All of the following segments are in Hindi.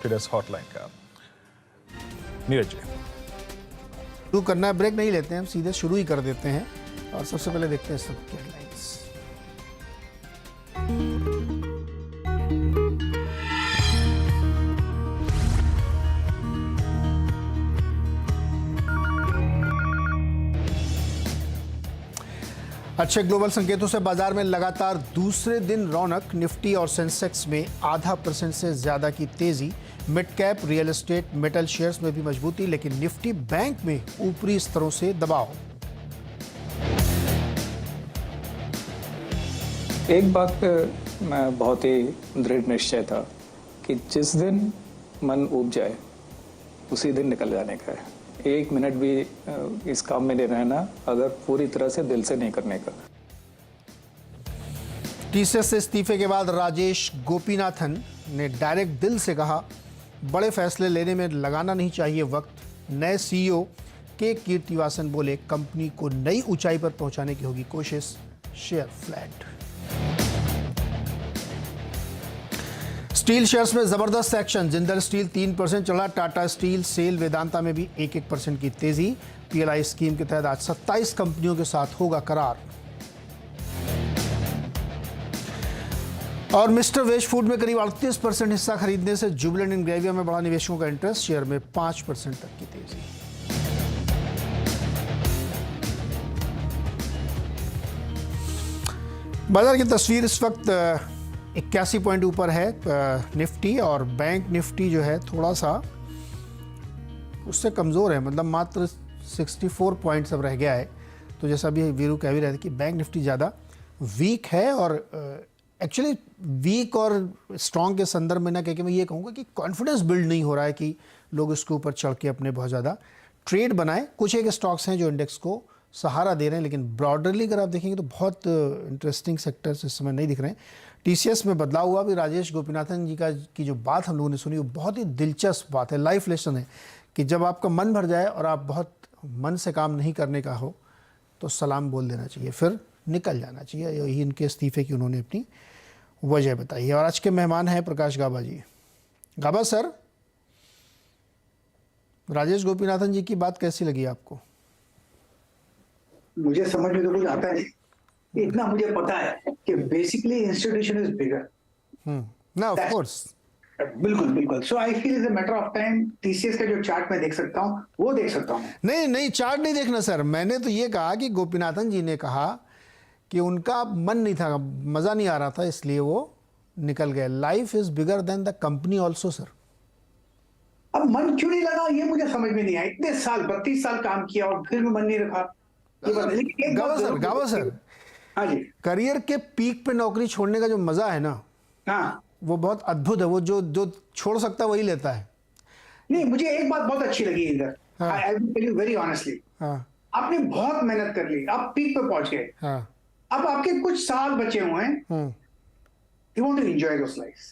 ट्रेडर्स हॉटलाइन का। नीरज जी, शुरू करना है, ब्रेक नहीं लेते हैं, हम सीधे शुरू ही कर देते हैं और सबसे पहले देखते हैं सब हेडलाइंस। अच्छे ग्लोबल संकेतों से बाजार में लगातार दूसरे दिन रौनक। निफ्टी और सेंसेक्स में 0.5% से ज्यादा की तेजी। Mid cap, real estate, metal shares में भी मजबूती, लेकिन निफ्टी बैंक में ऊपरी स्तरों से दबाव। एक बात पे मैं बहुत ही दृढ़ निश्चय था कि जिस दिन मन ऊब जाए उसी दिन निकल जाने का है। एक मिनट भी इस काम में नहीं रहना अगर पूरी तरह से दिल से नहीं करने का। टीसीएस से इस्तीफे के बाद राजेश गोपीनाथन ने डायरेक्ट दिल से कहा, बड़े फैसले लेने में लगाना नहीं चाहिए वक्त। नए सीईओ के कीर्तिवासन बोले, कंपनी को नई ऊंचाई पर पहुंचाने की होगी कोशिश। Share flat. स्टील शेयर्स में जबरदस्त एक्शन। जिंदल स्टील 3% चढ़ा, टाटा स्टील, सेल, वेदांता में भी 1% की तेजी। पीएलआई स्कीम के तहत आज 27 कंपनियों के साथ होगा करार। और मिस्टर वेज फूड में करीब 38% हिस्सा खरीदने से जुबिलेंट इंग्रेविया में बढ़ा निवेशकों का इंटरेस्ट। शेयर में 5% तक की तेजी। बाजार की तस्वीर इस वक्त 81 पॉइंट ऊपर है निफ्टी, और बैंक निफ्टी जो है थोड़ा सा उससे कमज़ोर है, मतलब मात्र 64 पॉइंट्स अब रह गया है। तो जैसा भी वीरू कह भी रहे थे कि बैंक निफ्टी ज़्यादा वीक है, और एक्चुअली वीक और स्ट्रॉन्ग के संदर्भ में ना कह के मैं ये कहूँगा कि कॉन्फिडेंस बिल्ड नहीं हो रहा है कि लोग इसके ऊपर चढ़ के अपने बहुत ज़्यादा ट्रेड बनाएं। कुछ एक स्टॉक्स हैं जो इंडेक्स को सहारा दे रहे हैं, लेकिन ब्रॉडरली अगर आप देखेंगे तो बहुत इंटरेस्टिंग सेक्टर्स इस समय नहीं दिख रहे हैं। टीसीएस में बदलाव हुआ। भी राजेश गोपीनाथन जी की जो बात हम लोगों ने सुनी वो बहुत ही दिलचस्प बात है, लाइफ लेसन है कि जब आपका मन भर जाए और आप बहुत मन से काम नहीं करने का हो तो सलाम बोल देना चाहिए, फिर निकल जाना चाहिए। यही इनके इस्तीफे की उन्होंने अपनी वजह बताई है। और आज के मेहमान हैं प्रकाश गाबा जी। गाबा सर, राजेश गोपीनाथन जी की बात कैसी लगी आपको? मुझे समझ में तो कुछ आता नहीं, इतना मुझे पता है कि बेसिकली इंस्टीट्यूशन इज बिगर। ना ऑफ कोर्स, बिल्कुल बिल्कुल। So I feel is a matter of time. TCS का जो चार्ट मैं देख सकता हूँ वो देख सकता हूँ। नहीं चार्ट नहीं देखना सर। मैंने तो ये कहा कि गोपीनाथन जी ने कहा कि उनका मन नहीं था, मजा नहीं आ रहा था, इसलिए वो निकल गए। Life is bigger than the company also sir. अब मन क्यों नहीं लगा ये मुझे समझ में नहीं आया। इतने साल 32 साल काम किया और फिर भी मन नहीं रखा। गावा सर, हाँ जी, करियर के पीक पे नौकरी छोड़ने का जो मजा है ना, हाँ, वो बहुत अद्भुत है। वो जो छोड़ सकता है वही लेता है। नहीं, मुझे एक बात बहुत अच्छी लगी इधर। हाँ। I will tell you very honestly. हाँ आपने बहुत मेहनत कर ली, आप पीक पे पहुंच गए। हाँ। अब आपके कुछ साल बचे हुए हैं। You want to enjoy those lives,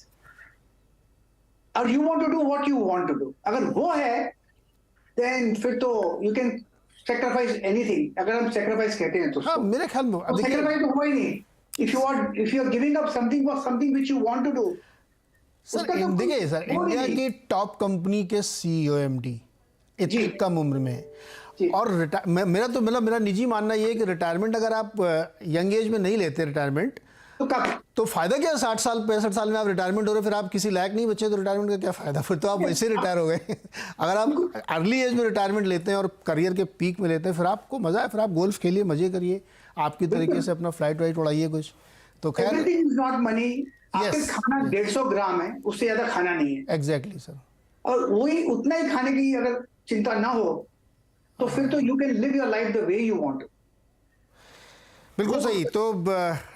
और you want to do what you want to do. अगर वो है, then फिर तो you can sacrifice anything. अगर हम sacrifice कहते हैं तो हाँ, मेरे ख्याल में अब देखिए, sacrifice तो हुआ ही नहीं. If you are giving up something for something which you want to do. Sir देखिए सर, इंडिया की टॉप कंपनी के सीईओ एमडी इतनी कम उम्र में, और मेरा निजी मानना ये है कि रिटायरमेंट अगर आप यंग एज में नहीं लेते रिटायरमेंट तो फायदा क्या है? 60 साल 65 साल में आप रिटायरमेंट हो रहे, फिर आप किसी लायक नहीं बचे तो रिटायरमेंट का क्या फायदा? फिर तो आप वैसे ही रिटायर हो गए। अगर आप अर्ली एज में रिटायरमेंट लेते हैं और करियर के पीक में लेते हैं, फिर आपको मजा है, फिर आप गोल्फ खेलिए, मजे करिए, आपकी तरीके से अपना फ्लाइट वाइट उड़ाइए कुछ। तो खैर, नॉट मनी। खाना 150 ग्राम है, उससे ज्यादा खाना नहीं है। Exactly sir. और वही उतना ही खाने की अगर चिंता ना हो तो फिर तो you can live your life the way you want. बिल्कुल सही। तो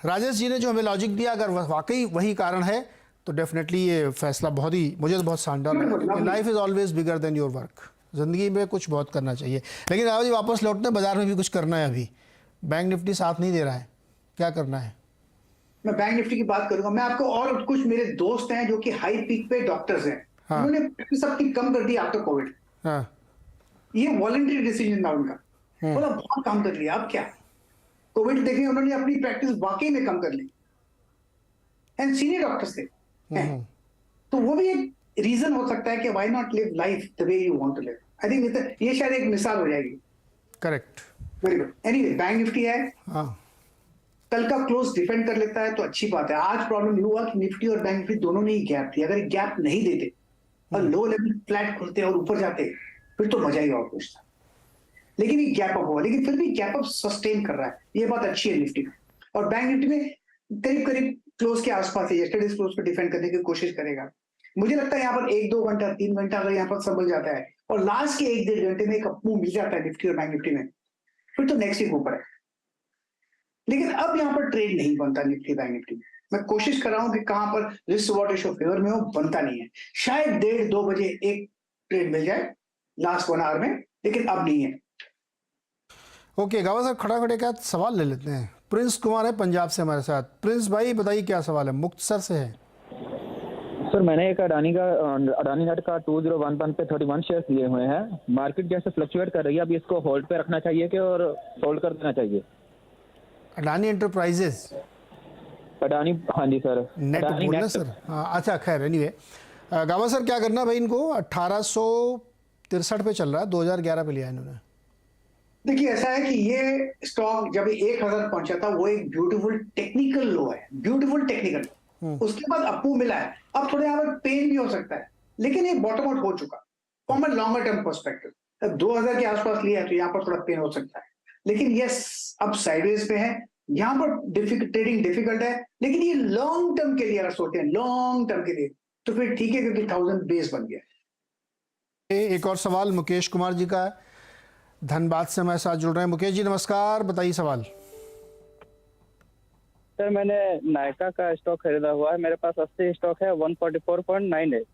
राजेश जी ने जो हमें लॉजिक दिया, अगर वाकई वही कारण है तो डेफिनेटली ये फैसला बहुत ही, मुझे तो बहुत शानदार लगा। Life is always bigger than your work. जिंदगी में कुछ बहुत करना चाहिए, लेकिन राव जी वापस लौटने, बाजार में भी कुछ करना है। अभी बैंक निफ्टी साथ नहीं दे रहा है, क्या करना है? मैं बैंक निफ्टी की बात करूंगा। मैं आपको, और कुछ मेरे दोस्त हैं जो कि हाई पीक पे डॉक्टर्स हैं, हाँ। उन्होंने प्रैक्टिस अपनी कम कर दी आफ्टर कोविड। हाँ। ये वॉलंटरी डिसीजन था उनका। बोला बहुत काम कर लिया, अब क्या? कोविड देखें, उन्होंने अपनी प्रैक्टिस वाकई में कम कर ली, एंड सीनियर डॉक्टर्स थे। तो वो भी एक रीजन हो सकता है कि why not live life the way you want to live. I think ये शायद एक मिसाल हो जाएगी। Correct. Very good. Anyway, bank Nifty है, हाँ, कल का क्लोज डिफेंड कर लेता है तो अच्छी बात है। आज प्रॉब्लम ये हुआ कि निफ्टी और बैंक निफ्टी दोनों ने ही गैप थी। अगर गैप नहीं देते और लो लेवल फ्लैट खुलते और ऊपर जाते फिर तो मजा ही और कुछ था। लेकिन ये गैप अप हुआ, लेकिन फिर भी गैप अप सस्टेन कर रहा है, ये बात अच्छी है निफ्टी में। और बैंक निफ्टी में करीब करीब क्लोज के आसपास है, यस्टरडेज क्लोज को डिफेंड करने की कोशिश करेगा। मुझे लगता है यहाँ पर 1-2 घंटा 3 घंटा अगर यहाँ पर संभल जाता है और लास्ट के 1-1.5 घंटे में एक अप मूव मिल जाता है निफ्टी और बैंक निफ्टी में, फिर तो नेक्स्ट वीक ऊपर है। लेकिन अब यहाँ पर ट्रेड नहीं बनता निफ्टी बैंक निफ्टी में। मैं कोशिश कर रहा हूं कि कहां पर रिस्क रिवॉर्ड रेशियो फेवर में हो, बनता नहीं है। शायद 1:30-2 बजे एक ट्रेड मिल जाए लास्ट 1 आवर में, लेकिन अब नहीं है। ओके गावा साहब, खड़ा खड़े का सवाल ले लेते हैं। प्रिंस कुमार है पंजाब से हमारे साथ। प्रिंस भाई बताइए क्या सवाल है, मुक्तसर से है। सर मैंने एक अडानी नेट का 2011 पे 31 शेयर्स लिए हुए हैं। मार्केट जैसे फ्लक्चुएट कर रही है, अभी इसको होल्ड पे रखना चाहिए कि और होल्ड कर देना चाहिए? अडानी एंटरप्राइजेस, अडानी, हाँ जी सर, नेट अडानी बोलना नेट। सर। हाँ अच्छा, खैर एनीवे गावा सर क्या करना भाई, इनको 1863 पे चल रहा है, 2011 पे लिया इन्होंने। देखिए ऐसा है कि ये स्टॉक जब 1000 पहुंचा था वो एक ब्यूटीफुल टेक्निकल लो है, ब्यूटीफुल टेक्निकल। उसके बाद अपू मिला है, अब थोड़े यहाँ पर पेन भी हो सकता है, लेकिन ये बॉटम आउट हो चुका from a longer term perspective. अब 2000 के आसपास लिया है तो यहाँ पर थोड़ा पेन हो सकता है, लेकिन यस अब साइडवेज पे है, यहाँ पर ट्रेडिंग डिफिकल्ट है। लेकिन ये लॉन्ग टर्म के लिए अगर सोचते हैं, लॉन्ग टर्म के लिए तो फिर ठीक है, क्योंकि 1000 बेस बन गया। एक और सवाल मुकेश कुमार जी का है, धनबाद से हमारे साथ जुड़ रहे हैं। मुकेश जी नमस्कार, बताइए सवाल। सर मैंने नायका का स्टॉक खरीदा हुआ है, मेरे पास 80 स्टॉक है, 144.98।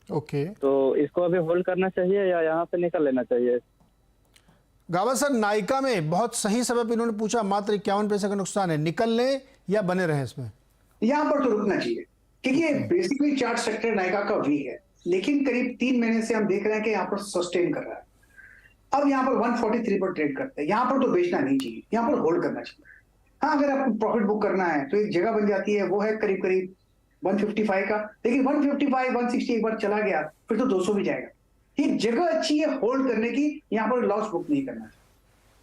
ओके तो इसको अभी होल्ड करना चाहिए या यहाँ से निकल लेना चाहिए? गावा सर, नायका में बहुत सही सबब इन्होंने पूछा, मात्र 51 पैसे का नुकसान है, निकल लें या बने रहें इसमें? यहाँ पर तो रुकना चाहिए, क्योंकि ये बेसिकली चार्ट सेक्टर नायका का वीक है, लेकिन करीब 3 महीने से हम देख रहे हैं कि यहाँ पर सस्टेन कर रहा है। अब यहाँ पर 143 पर ट्रेड करते हैं, यहाँ पर तो बेचना नहीं चाहिए, यहाँ पर होल्ड करना चाहिए। हाँ, अगर आपको प्रॉफिट बुक करना है तो एक जगह बन जाती है, वो है करीब करीब 155 का, लेकिन 155 160 एक बार चला गया फिर तो 200 भी जाएगा। ये जगह अच्छी है होल्ड करने की, यहाँ पर लॉस बुक नहीं करना।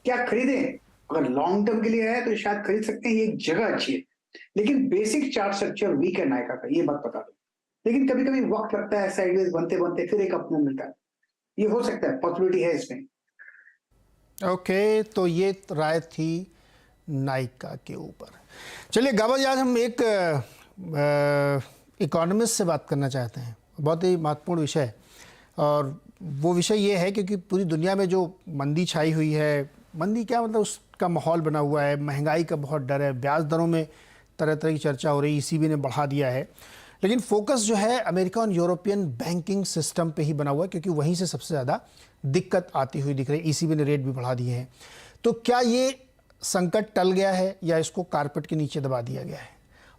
क्या खरीदें? अगर लॉन्ग टर्म के लिए है तो शायद खरीद सकते हैं, ये एक जगह अच्छी है, लेकिन बेसिक चार्ट स्ट्रक्चर वीक है नायका का, ये बात बता दो। लेकिन कभी कभी वक्त लगता है, साइडवेज बनते बनते फिर एक अपना मिलता है, ये हो सकता है, पॉसिबिलिटी है इसमें। ओके तो ये राय थी नायका के ऊपर। चलिए गावा जी, आज हम एक इकोनॉमिस्ट से बात करना चाहते हैं, बहुत ही महत्वपूर्ण विषय है। और वो विषय ये है क्योंकि पूरी दुनिया में जो मंदी छाई हुई है, मंदी क्या मतलब उसका माहौल बना हुआ है, महंगाई का बहुत डर है, ब्याज दरों में तरह तरह की चर्चा हो रही है, ईसीबी ने बढ़ा दिया है। लेकिन फोकस जो है अमेरिका और यूरोपियन बैंकिंग सिस्टम पे ही बना हुआ है, क्योंकि वहीं से सबसे ज़्यादा दिक्कत आती हुई दिख रही है। ईसीबी ने रेट भी बढ़ा दिए हैं। तो क्या ये संकट टल गया है या इसको कारपेट के नीचे दबा दिया गया है?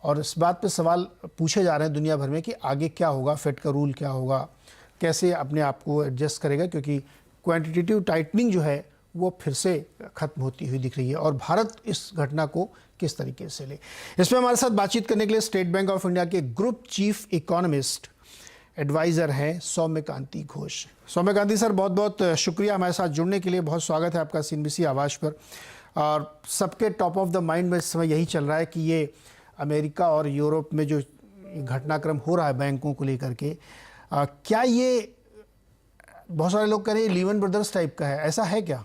और इस बात पे सवाल पूछे जा रहे हैं दुनिया भर में कि आगे क्या होगा, फेड का रूल क्या होगा, कैसे अपने आप को एडजस्ट करेगा, क्योंकि क्वांटिटेटिव टाइटनिंग जो है वो फिर से ख़त्म होती हुई दिख रही है। और भारत इस घटना को किस तरीके से ले, इसमें हमारे साथ बातचीत करने के लिए स्टेट बैंक ऑफ इंडिया के ग्रुप चीफ इकोनॉमिस्ट एडवाइज़र हैं सौम्यकांति घोष। सौम्यकांति सर, बहुत बहुत शुक्रिया हमारे साथ जुड़ने के लिए, बहुत स्वागत है आपका CNBC आवाज़ पर। और सबके टॉप ऑफ द माइंड में इस समय यही चल रहा है कि ये अमेरिका और यूरोप में जो घटनाक्रम हो रहा है बैंकों को लेकर के, क्या ये, बहुत सारे लोग कह रहे हैं लीमन ब्रदर्स टाइप का है, ऐसा है क्या?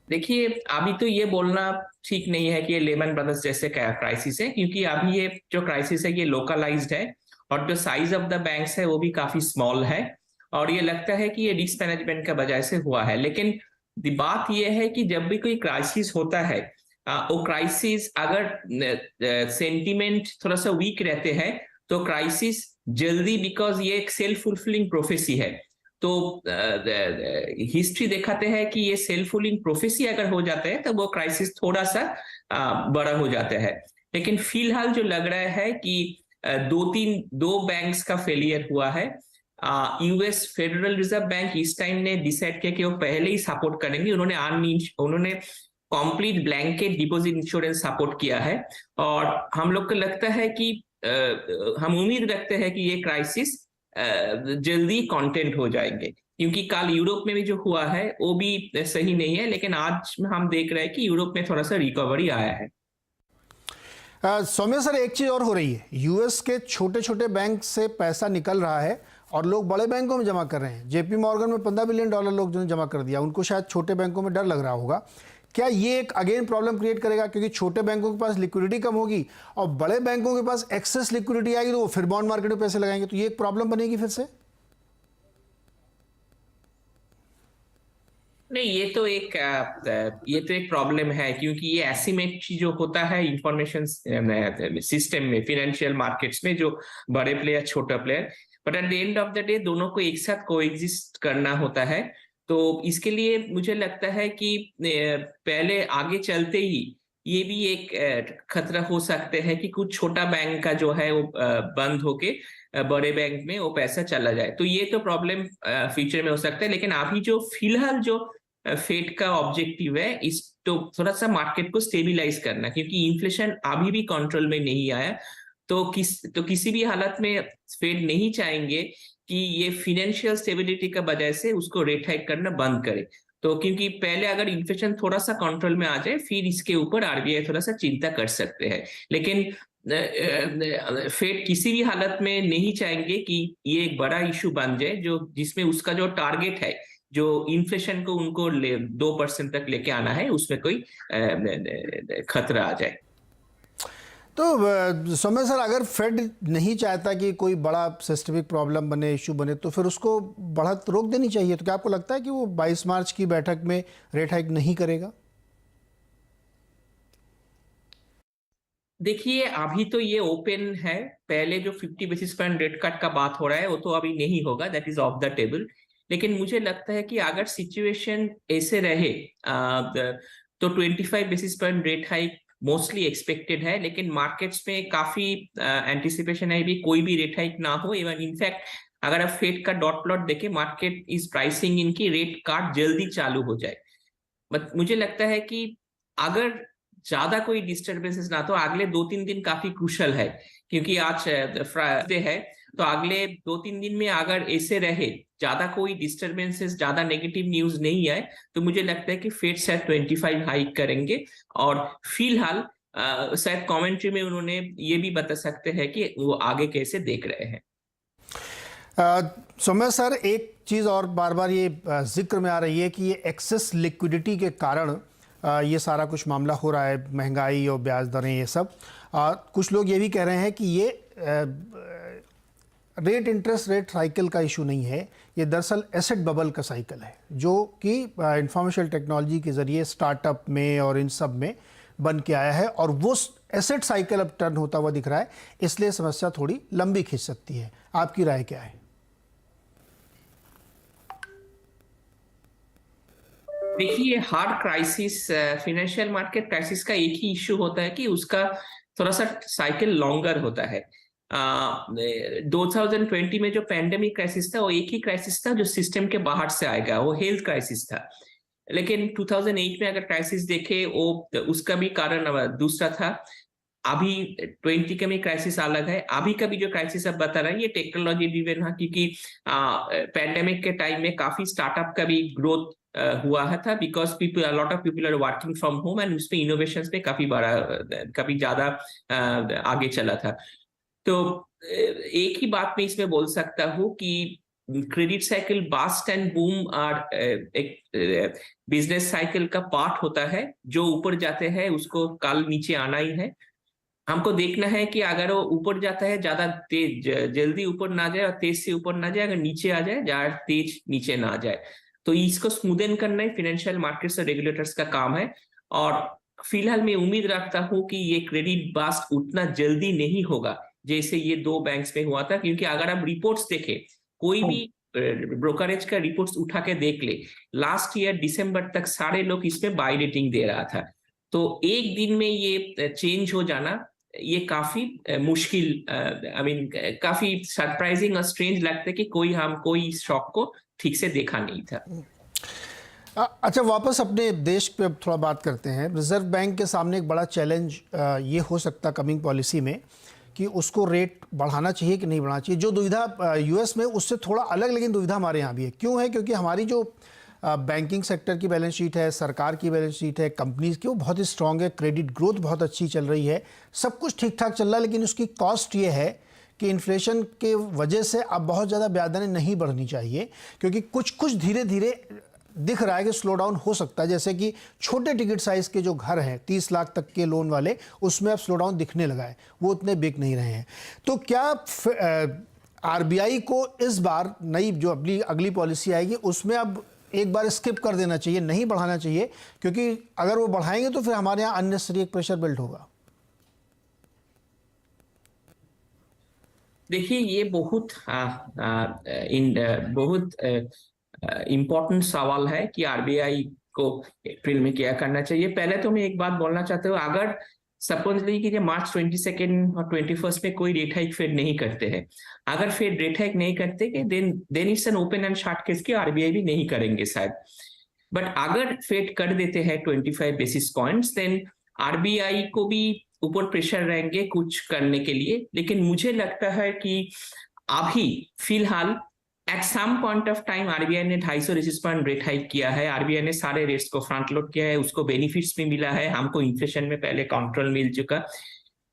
देखिए, अभी तो ये बोलना ठीक नहीं है कि ये लेमन ब्रदर्स जैसे क्राइसिस है, क्योंकि अभी ये जो क्राइसिस है ये लोकलाइज्ड है और जो साइज ऑफ द बैंक्स है वो भी काफी स्मॉल है, और ये लगता है कि ये रिस्क मैनेजमेंट का वजह से हुआ है। लेकिन बात ये है कि जब भी कोई क्राइसिस होता है, वो क्राइसिस अगर सेंटिमेंट थोड़ा सा वीक रहते हैं तो क्राइसिस जल्दी, बिकॉज ये एक सेल्फ फुलफिलिंग प्रोफेसी है, तो हिस्ट्री दिखाते हैं कि ये सेल्फ फुलफिलिंग प्रोफेसी अगर हो जाता है तो वो क्राइसिस थोड़ा सा बड़ा हो जाता है। लेकिन फिलहाल जो लग रहा है कि दो बैंक्स का फेलियर हुआ है। यूएस फेडरल रिजर्व बैंक इस टाइम ने डिसाइड किया कि वो पहले ही सपोर्ट करेंगे। उन्होंने complete blanket deposit insurance support किया है। और हम लोग को लगता है कि हम उम्मीद रखते हैं कि ये क्राइसिस जल्दी कंटेंट हो जाएंगे, क्योंकि कल यूरोप में भी जो हुआ है वो भी सही नहीं है, लेकिन आज हम देख रहे हैं कि यूरोप में थोड़ा सा रिकवरी आया है। सौम्य सर, एक चीज़ और हो रही है, यूएस के छोटे छोटे बैंक से पैसा निकल रहा है और लोग बड़े बैंकों में जमा कर रहे हैं। जेपी मॉर्गन में $15 बिलियन लोग जो जमा कर दिया, उनको शायद छोटे बैंकों में डर लग रहा होगा। क्या ये एक अगेन प्रॉब्लम क्रिएट करेगा, क्योंकि छोटे बैंकों के पास लिक्विडिटी कम होगी और बड़े बैंकों के पास एक्सेस लिक्विडिटी आएगी तो वो फिर बॉन्ड मार्केट में पैसे लगाएंगे, तो ये एक प्रॉब्लम बनेगी फिर से? नहीं, ये तो एक प्रॉब्लम है, क्योंकि ये एसिमेट्री जो होता है इंफॉर्मेशन सिस्टम में, फाइनेंशियल मार्केट्स में, जो बड़े प्लेयर छोटा player, but at the end of the day दोनों को एक साथ कोएग्जिस्ट करना होता है। तो इसके लिए मुझे लगता है कि पहले आगे चलते ही ये भी एक खतरा हो सकते हैं कि कुछ छोटा बैंक का जो है वो बंद होके बड़े बैंक में वो पैसा चला जाए। तो ये तो प्रॉब्लम फ्यूचर में हो सकता है, लेकिन अभी जो फिलहाल जो फेड का ऑब्जेक्टिव है इस तो थोड़ा सा मार्केट को स्टेबिलाइज करना, क्योंकि इन्फ्लेशन अभी भी कंट्रोल में नहीं आया। तो किसी भी हालत में फेड नहीं चाहेंगे कि ये फाइनेंशियल स्टेबिलिटी का वजह से उसको रेट हाइक करना बंद करे। तो क्योंकि पहले अगर इन्फ्लेशन थोड़ा सा कंट्रोल में आ जाए फिर इसके ऊपर आरबीआई थोड़ा सा चिंता कर सकते हैं, लेकिन फेड किसी भी हालत में नहीं चाहेंगे कि ये एक बड़ा इशू बन जाए जो जिसमें उसका जो टारगेट है, जो इन्फ्लेशन को उनको 2% तक लेके आना है, उसमें कोई खतरा आ जाए। तो सौम्य सर, अगर फेड नहीं चाहता कि कोई बड़ा सिस्टमिक प्रॉब्लम बने, इशू बने, तो फिर उसको बढ़त रोक देनी चाहिए। तो क्या आपको लगता है कि वो 22 मार्च की बैठक में रेट हाइक नहीं करेगा? देखिए, अभी तो ये ओपन है। पहले जो 50 बेसिस पॉइंट रेट कट का बात हो रहा है वो तो अभी नहीं होगा, that is of the table. लेकिन मुझे लगता है कि अगर सिचुएशन ऐसे रहे तो 25 basis point rate hike mostly expected है, लेकिन मार्केट्स में काफी एंटिसिपेशन है भी कोई भी रेट हाइक ना हो। इवन इनफैक्ट अगर आप फेड का डॉट प्लॉट देखें, मार्केट इज प्राइसिंग इनकी रेट कट जल्दी चालू हो जाए। बट मुझे लगता है कि अगर ज्यादा कोई डिस्टर्बेंसेस ना, तो अगले 2-3 दिन काफी क्रूशल है, क्योंकि आज फ्राइडे है। तो अगले 2-3 दिन में अगर ऐसे रहे, ज्यादा कोई डिस्टर्बेंसेस, ज्यादा नेगेटिव न्यूज नहीं आए, तो मुझे लगता है कि फेड शायद 25 हाइक करेंगे। और फिलहाल शायद कमेंट्री में उन्होंने ये भी बता सकते हैं कि वो आगे कैसे देख रहे हैं। सौम्य सर, एक चीज़ और बार बार ये जिक्र में आ रही है कि ये एक्सेस लिक्विडिटी के कारण ये सारा कुछ मामला हो रहा है, महंगाई और ब्याज दरें, ये सब। कुछ लोग ये भी कह रहे हैं कि ये रेट इंटरेस्ट रेट साइकिल का इशू नहीं है, ये दरअसल एसेट बबल का साइकिल है, जो कि इंफॉर्मेशन टेक्नोलॉजी के ज़रिए स्टार्टअप में और इन सब में बन के आया है, और वो एसेट साइकिल अब टर्न होता हुआ दिख रहा है, इसलिए समस्या थोड़ी लंबी खिंच सकती है। आपकी राय क्या है? देखिए, hard crisis, financial market crisis का एक ही इश्यू होता है कि उसका थोड़ा सा साइकिल लॉन्गर होता है। 2020 में जो पैंडेमिक क्राइसिस था वो एक ही क्राइसिस था जो सिस्टम के बाहर से आएगा, वो हेल्थ क्राइसिस था। लेकिन 2008 में अगर क्राइसिस देखे, वो उसका भी कारण दूसरा था। अभी 20 का भी क्राइसिस अलग है। अभी का भी जो क्राइसिस अब बता रहा है ये टेक्नोलॉजी ड्रिवन है, क्योंकि पैंडेमिक के टाइम में काफी स्टार्टअप का भी ग्रोथ हुआ है था, because lot of people are working from home, and उसमें इनोवेशंस में काफी ज्यादा आगे चला था। तो एक ही बात मैं इसमें बोल सकता हूँ कि credit cycle bast and boom और एक बिजनेस साइकिल का पार्ट होता है। जो ऊपर जाते हैं उसको कल नीचे आना ही है। हमको देखना है कि अगर वो ऊपर जाता है ज्यादा तेज, जल्दी ऊपर ना जाए और तेज से ऊपर ना जाए, अगर नीचे आ जाए ज्यादा तेज नीचे ना जाए। तो इसको स्मूदन करना ही फाइनेंशियल मार्केट्स और रेगुलेटर्स का काम है। और फिलहाल मैं उम्मीद रखता हूँ कि ये क्रेडिट बास्ट उतना जल्दी नहीं होगा जैसे ये 2 बैंक्स में हुआ था, क्योंकि अगर आप रिपोर्ट्स देखें, कोई भी ब्रोकरेज का रिपोर्ट्स उठा के देख ले, लास्ट ईयर दिसंबर तक सारे लोग इसमें बाय रेटिंग दे रहा था। तो एक दिन में ये चेंज हो जाना, ये काफी मुश्किल, काफी सरप्राइजिंग और स्ट्रेंज लगता है कि कोई शॉक को ठीक से देखा नहीं था। अच्छा, वापस अपने देश पे अब थोड़ा बात करते हैं। रिजर्व बैंक के सामने एक बड़ा चैलेंज ये हो सकता कमिंग पॉलिसी में कि उसको रेट बढ़ाना चाहिए कि नहीं बढ़ाना चाहिए। जो दुविधा यूएस में उससे थोड़ा अलग, लेकिन दुविधा हमारे यहाँ भी है। क्यों है? क्योंकि हमारी जो बैंकिंग सेक्टर की बैलेंस शीट है, सरकार की बैलेंस शीट है, कंपनीज की, वो बहुत ही स्ट्रांग है, क्रेडिट ग्रोथ बहुत अच्छी चल रही है, सब कुछ ठीक ठाक चल रहा है। लेकिन उसकी कॉस्ट ये है कि इन्फ्लेशन के वजह से अब बहुत ज़्यादा ब्याज दरें नहीं बढ़नी चाहिए, क्योंकि कुछ धीरे धीरे दिख रहा है कि स्लो डाउन हो सकता है। जैसे कि छोटे टिकट साइज़ के जो घर हैं 30 लाख तक के लोन वाले, उसमें अब स्लो डाउन दिखने लगा है, वो उतने बिक नहीं रहे हैं। तो क्या आरबीआई को इस बार नई जो अगली पॉलिसी आएगी उसमें अब एक बार स्किप कर देना चाहिए, नहीं बढ़ाना चाहिए? क्योंकि अगर वो बढ़ाएंगे तो फिर हमारे यहाँ अननेसेसरी एक प्रेशर बिल्ड होगा। देखिए, ये बहुत इम्पोर्टेंट सवाल है कि आरबीआई को अप्रैल में क्या करना चाहिए। पहले तो मैं एक बात बोलना चाहता हूँ, अगर सपोजली कि मार्च 22 और 21 में कोई रेट हाइक फेड नहीं करते हैं, अगर फेड रेट हाइक नहीं करते कि then it's an open and short case कि आरबीआई भी नहीं करेंगे शायद। बट अगर फेड कर देते हैं 25 बेसिस पॉइंट्स, देन आरबीआई को भी ऊपर प्रेशर रहेंगे कुछ करने के लिए। लेकिन मुझे लगता है कि अभी फिलहाल at some point of time RBI ने 250 बेसिस पॉइंट रेट हाइक किया है, आरबीआई ने सारे रेट्स को फ्रंट लोड किया है, उसको बेनिफिट्स भी मिला है, हमको इन्फ्लेशन में पहले कंट्रोल मिल चुका।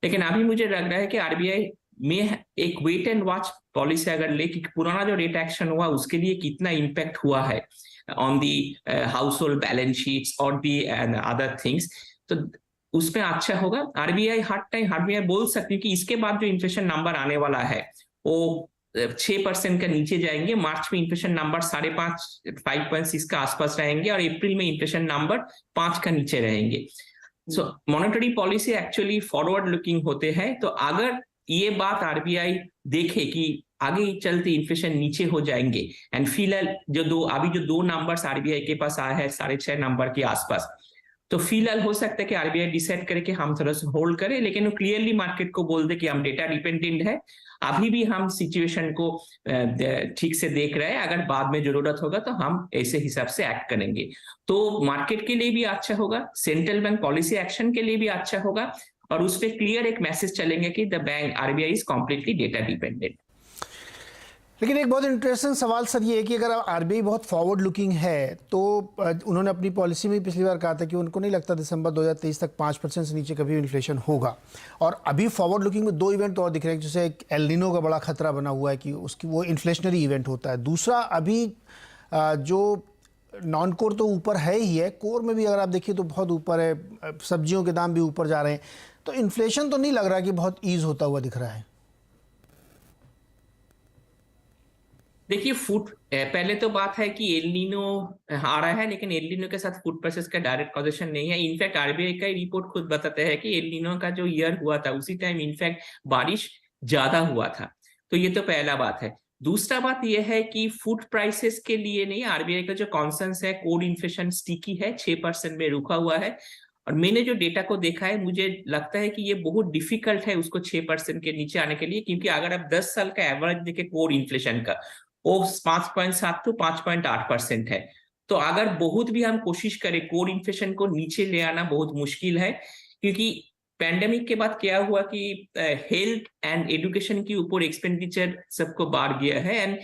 लेकिन अभी मुझे लग रहा है कि आरबीआई में एक वेट एंड वॉच पॉलिसी अगर ले कि पुराना जो रेट एक्शन हुआ उसके लिए कितना इम्पैक्ट हुआ है on the house hold balance sheets और दी अदर थिंग्स, तो उसमें अच्छा होगा। आरबीआई बोल सकती है कि इसके बाद जो इन्फ्लेशन नंबर आने वाला है वो 6% का नीचे जाएंगे। मार्च में इन्फ्लेशन नंबर 5.6 का आसपास रहेंगे और अप्रैल में इन्फ्लेशन नंबर 5 का नीचे रहेंगे। So monetary policy actually forward looking होते हैं। तो अगर ये बात आरबीआई देखे कि आगे चलते इन्फ्लेशन नीचे हो जाएंगे, एंड फिलहाल जो दो नंबर्स आरबीआई के पास आया है 6.5 नंबर के आसपास, तो फिलहाल हो सकता है कि आरबीआई डिसाइड करे कि हम थोड़ा सा होल्ड करें, लेकिन वो क्लियरली मार्केट को बोल दे कि हम डेटा डिपेंडेंट है, अभी भी हम सिचुएशन को ठीक से देख रहे हैं, अगर बाद में जरूरत होगा तो हम ऐसे हिसाब से एक्ट करेंगे। तो मार्केट के लिए भी अच्छा होगा, सेंट्रल बैंक पॉलिसी एक्शन के लिए भी अच्छा होगा, और उस पर क्लियर एक मैसेज चलेंगे कि the bank RBI is completely data dependent. लेकिन एक बहुत इंटरेस्टिंग सवाल सर ये है कि अगर आरबीआई बहुत फॉरवर्ड लुकिंग है, तो उन्होंने अपनी पॉलिसी में पिछली बार कहा था कि उनको नहीं लगता दिसंबर 2023 तक 5% से नीचे कभी इन्फ्लेशन होगा। और अभी फॉरवर्ड लुकिंग में 2 इवेंट और दिख रहे हैं, जैसे एक एल नीनो का बड़ा खतरा बना हुआ है कि उसकी वो इन्फ्लेशनरी इवेंट होता है। दूसरा, अभी जो नॉन कोर तो ऊपर है ही है, कोर में भी अगर आप देखिए तो बहुत ऊपर है, सब्जियों के दाम भी ऊपर जा रहे हैं। तो इन्फ्लेशन तो नहीं लग रहा कि बहुत ईज होता हुआ दिख रहा है। देखिए, पहले तो बात है कि एल नीनो आ रहा है, लेकिन एल नीनो के साथ फूड प्राइसेस का डायरेक्ट कॉजेशन नहीं है। इनफैक्ट आरबीआई का रिपोर्ट खुद बताता है कि एल नीनो का जो ईयर हुआ था उसी टाइम इनफैक्ट बारिश ज्यादा हुआ था। तो ये तो पहला बात है। दूसरा बात यह है कि फूड प्राइसेस के लिए नहीं, आरबीआई का जो कॉन्सेंस है कोर इन्फ्लेशन स्टिकी है, 6% में रुका हुआ है। और मैंने जो डेटा को देखा है, मुझे लगता है कि ये बहुत डिफिकल्ट है उसको 6% के नीचे आने के लिए, क्योंकि अगर आप 10 साल का एवरेज देखें कोर इन्फ्लेशन का, वो 5.7 to 5.8% है। तो अगर बहुत भी हम कोशिश करें कोर इन्फ्लेशन को नीचे ले आना बहुत मुश्किल है, क्योंकि पैंडेमिक के बाद क्या हुआ कि हेल्थ एंड एजुकेशन के ऊपर एक्सपेंडिचर सबको बढ़ गया है, एंड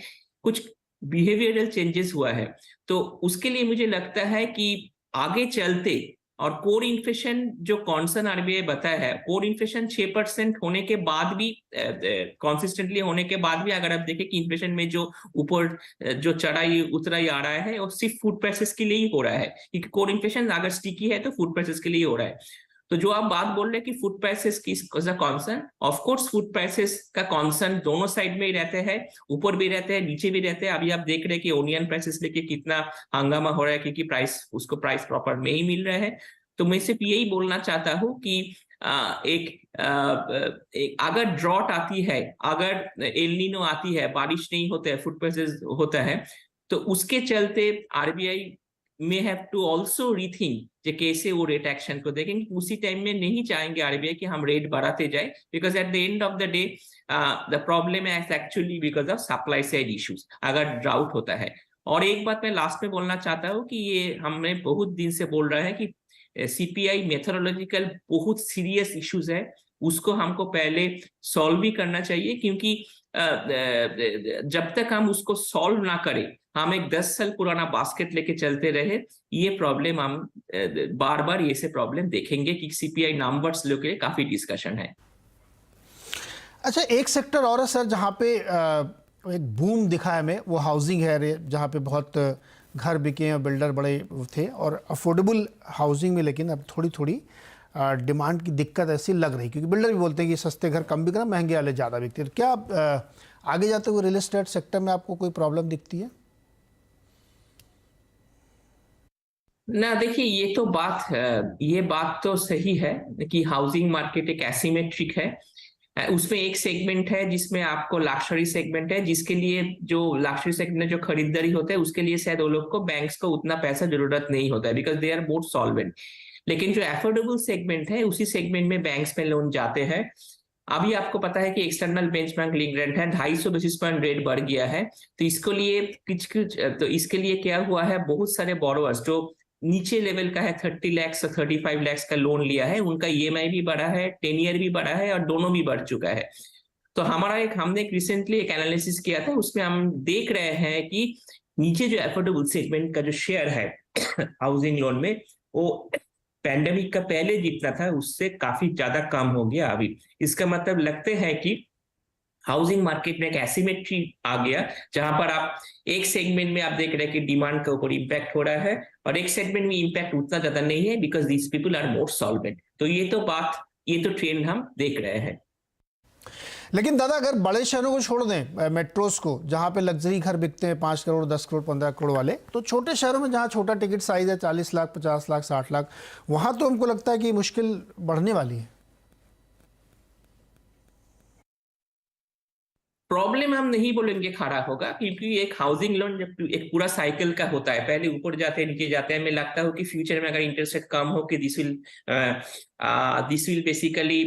कुछ बिहेवियरल चेंजेस हुआ है। तो उसके लिए मुझे लगता है कि आगे चलते, और कोर इन्फ्लेशन जो कॉन्सर्न आरबीआई बताया है, कोर इन्फ्लेशन 6% होने के बाद भी, कंसिस्टेंटली होने के बाद भी, अगर आप देखें कि इन्फ्लेशन में जो ऊपर जो चढ़ाई उतराई आ रहा है वो सिर्फ फूड प्राइसेस के लिए ही हो रहा है, क्योंकि कोर इन्फ्लेशन अगर स्टिकी है तो फूड प्राइसेस के लिए हो रहा है। तो जो आप बात बोल रहे हैं कि फूड प्राइसेस की concern, of course food prices का कॉन्सर्न दोनों साइड में ही रहते हैं, ऊपर भी रहते हैं, नीचे भी रहते हैं। अभी आप देख रहे हैं कि ओनियन प्राइसेस लेके कितना हंगामा हो रहा है, क्योंकि उसको प्राइस प्रॉपर में ही मिल रहा है। तो मैं सिर्फ यही बोलना चाहता हूँ कि एक अगर ड्रॉट आती है, अगर एल नीनो आती है, बारिश नहीं होता है, फूड प्राइसेस होता है, तो उसके चलते RBI may have to also rethink कि कैसे वो रेट एक्शन को देखेंगे। उसी टाइम में नहीं चाहेंगे आरबीआई कि हम रेट बढ़ाते जाए, because at the end of the day the problem है actually because of supply side issues. अगर ड्राउट होता है और एक बात मैं लास्ट में बोलना चाहता हूँ कि ये हमें बहुत दिन से बोल रहे हैं कि सीपीआई मेथोडोलॉजिकल बहुत सीरियस इश्यूज है, उसको हमको पहले सॉल्व भी करना चाहिए, क्योंकि जब तक हम उसको सॉल्व ना करें, हम एक 10 साल पुराना बास्केट लेके चलते रहे, ये प्रॉब्लम हम बार बार ये से प्रॉब्लम देखेंगे कि सीपीआई नंबर्स लेके काफी डिस्कशन है। अच्छा, एक सेक्टर और है सर जहाँ पे एक बूम दिखा है हमें, वो हाउसिंग है, जहाँ पे बहुत घर बिके हैं, बिल्डर बड़े थे, और अफोर्डेबल हाउसिंग में लेकिन अब थोड़ी थोड़ी डिमांड की दिक्कत ऐसी लग रही, क्योंकि बिल्डर भी बोलते हैं कि सस्ते घर कम बिक रहे हैं, महंगे वाले ज़्यादा बिकते हैं। क्या आगे जाते हुए रियल एस्टेट सेक्टर में आपको कोई प्रॉब्लम दिखती है? ना देखिए, ये बात तो सही है कि हाउसिंग मार्केट एक एसिमेट्रिक है। उसमें एक सेगमेंट है जिसमें आपको लक्जरी सेगमेंट है, जिसके लिए जो लक्जरी सेगमेंट में जो खरीदारी होता है उसके लिए शायद वो लोग को बैंक्स को उतना पैसा जरूरत नहीं होता है, because they are more solvent. लेकिन जो अफोर्डेबल सेगमेंट है, उसी सेगमेंट में बैंक्स में लोन जाते हैं। अभी आपको पता है कि एक्सटर्नल बेंचमार्क लिंक रेट है 250 बेसिस पॉइंट रेट बढ़ गया है, तो इसके लिए क्या हुआ है, बहुत सारे बोरोवर्स जो नीचे लेवल का है 30 लाख से 35 लाख का लोन लिया है, उनका ईएमआई भी बढ़ा है, 10 ईयर भी बढ़ा है, और दोनों भी बढ़ चुका है। तो हमने एक रिसेंटली एक एनालिसिस किया था, उसमें हम देख रहे हैं कि नीचे जो अफोर्डेबल सेगमेंट का जो शेयर है हाउसिंग लोन में, वो पैंडेमिक का पहले जितना था उससे काफी ज्यादा कम हो गया अभी। इसका मतलब लगते हैं कि हाउसिंग मार्केट में एक एसिमेट्री आ गया, जहां पर आप एक सेगमेंट में आप देख रहे हैं कि डिमांड के ऊपर इंपैक्ट हो रहा है, और एक सेगमेंट में इंपैक्ट उतना ज्यादा नहीं है, because these people are more solvent. तो ये तो ट्रेंड हम देख रहे हैं। लेकिन दादा, अगर बड़े शहरों को छोड़ दें, मेट्रोस को, जहाँ पे लग्जरी घर बिकते हैं 5 करोड़ 10 करोड़ 15 करोड़ वाले, तो छोटे शहरों में जहाँ छोटा टिकट साइज है 40 लाख 50 लाख 60 लाख, वहाँ तो हमको लगता है कि मुश्किल बढ़ने वाली है। प्रॉब्लम हम नहीं बोलेंगे खड़ा होगा, क्योंकि एक हाउसिंग लोन जब एक पूरा साइकिल का होता है, पहले ऊपर जाते हैं नीचे जाते हैं। मैं लगता है कि फ्यूचर में अगर इंटरेस्ट रेट कम हो कि this will basically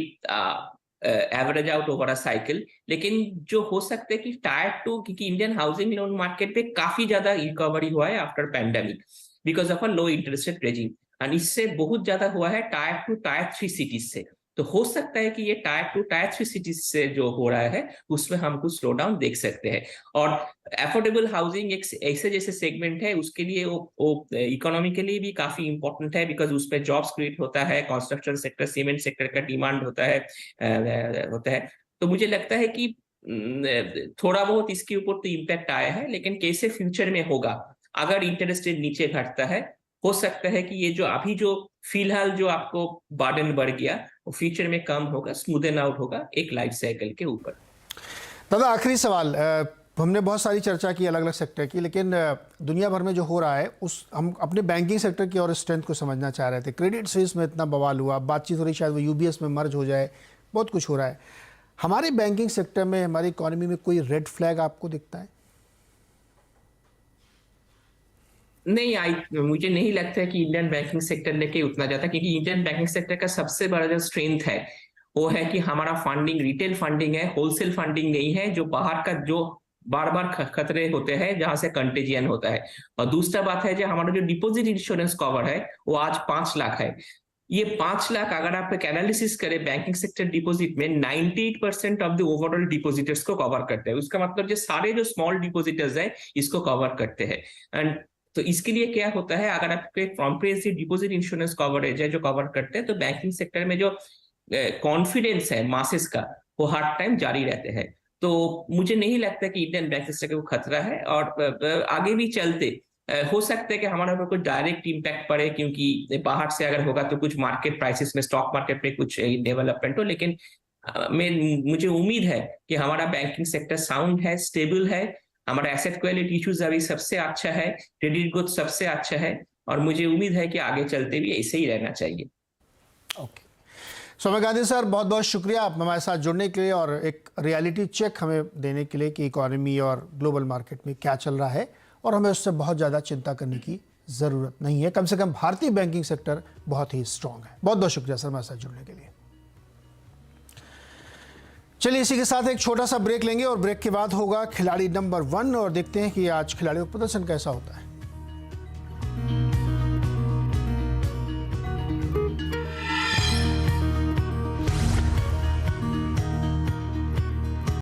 average out over a cycle. लेकिन जो हो सकता है कि टायर 2, क्योंकि इंडियन हाउसिंग लोन मार्केट पे काफी ज्यादा रिकवरी हुआ है after pandemic because of a low interest rate regime, and इससे बहुत ज्यादा हुआ है टायर 2 टायर 3 सिटीज से। तो हो सकता है कि ये टायर 2 टायर 3 सिटीज से जो हो रहा है उसमें हम कुछ स्लो डाउन देख सकते हैं। और अफोर्डेबल हाउसिंग एक ऐसे जैसे सेगमेंट है, उसके लिए वो इकोनॉमी के लिए भी काफी इंपॉर्टेंट है, बिकॉज उसमें जॉब्स क्रिएट होता है, कंस्ट्रक्शन सेक्टर सीमेंट सेक्टर का डिमांड होता है। तो मुझे लगता है कि थोड़ा बहुत इसके ऊपर तो इम्पैक्ट आया है, लेकिन कैसे फ्यूचर में होगा, अगर इंटरेस्ट रेट नीचे घटता है, हो सकता है कि ये जो अभी जो फिलहाल जो आपको बर्डन बढ़ गया वो फ्यूचर में कम होगा, स्मूदन आउट होगा एक लाइफ साइकिल के ऊपर। दादा, आखिरी सवाल, हमने बहुत सारी चर्चा की अलग अलग सेक्टर की, लेकिन दुनिया भर में जो हो रहा है हम अपने बैंकिंग सेक्टर की और स्ट्रेंथ को समझना चाह रहे थे। क्रेडिट स्विस में इतना बवाल हुआ, बातचीत हो रही शायद वो यूबीएस में मर्ज हो जाए, बहुत कुछ हो रहा है। हमारे बैंकिंग सेक्टर में, हमारी इकोनॉमी में कोई रेड फ्लैग आपको दिखता है? नहीं, मुझे नहीं लगता है कि इंडियन बैंकिंग सेक्टर लेके उतना जाता, क्योंकि इंडियन बैंकिंग सेक्टर का सबसे बड़ा जो स्ट्रेंथ है वो है कि हमारा फंडिंग रिटेल फंडिंग है, होलसेल फंडिंग नहीं है, जो बाहर का जो बार बार खतरे होते हैं जहां से कंटेजियन होता है। और दूसरा बात है जो हमारा जो डिपॉजिट इंश्योरेंस कवर है वो आज 5 लाख है। ये 5 लाख अगर आप एक एनालिसिस करें बैंकिंग सेक्टर डिपॉजिट में, 98% ऑफ द ओवरऑल डिपॉजिटर्स को कवर करते हैं। उसका मतलब जो सारे जो स्मॉल डिपॉजिटर्स है इसको कवर करते हैं। एंड तो इसके लिए क्या होता है, अगर आपके कॉम्प्रिहेंसिव डिपॉजिट इंश्योरेंस कवरेज है जो कवर करते हैं, तो बैंकिंग सेक्टर में जो कॉन्फिडेंस है मासेस का वो हर टाइम जारी रहते हैं। तो मुझे नहीं लगता कि इंडियन बैंकिंग सेक्टर को खतरा है, और आगे भी चलते हो सकता है कि हमारे ऊपर कुछ डायरेक्ट इम्पैक्ट पड़े, क्योंकि बाहर से अगर होगा तो कुछ मार्केट प्राइसेस में, स्टॉक मार्केट में कुछ डेवलपमेंट हो। लेकिन मुझे उम्मीद है कि हमारा बैंकिंग सेक्टर साउंड है, स्टेबल है, हमारा एसेट क्वालिटी इश्यूज अभी सबसे अच्छा है, क्रेडिट ग्रोथ सबसे अच्छा है, और मुझे उम्मीद है कि आगे चलते भी ऐसे ही रहना चाहिए। ओके, सौम्य गांधी सर, बहुत बहुत शुक्रिया आप हमारे साथ जुड़ने के लिए और एक रियलिटी चेक हमें देने के लिए कि इकोनॉमी और ग्लोबल मार्केट में क्या चल रहा है, और हमें उससे बहुत ज़्यादा चिंता करने की ज़रूरत नहीं है। कम से कम भारतीय बैंकिंग सेक्टर बहुत ही स्ट्रांग है। बहुत बहुत शुक्रिया सर हमारे साथ जुड़ने के लिए। चलिए इसी के साथ एक छोटा सा ब्रेक लेंगे और ब्रेक के बाद होगा खिलाड़ी नंबर 1 और देखते हैं कि आज खिलाड़ियों का प्रदर्शन कैसा होता है।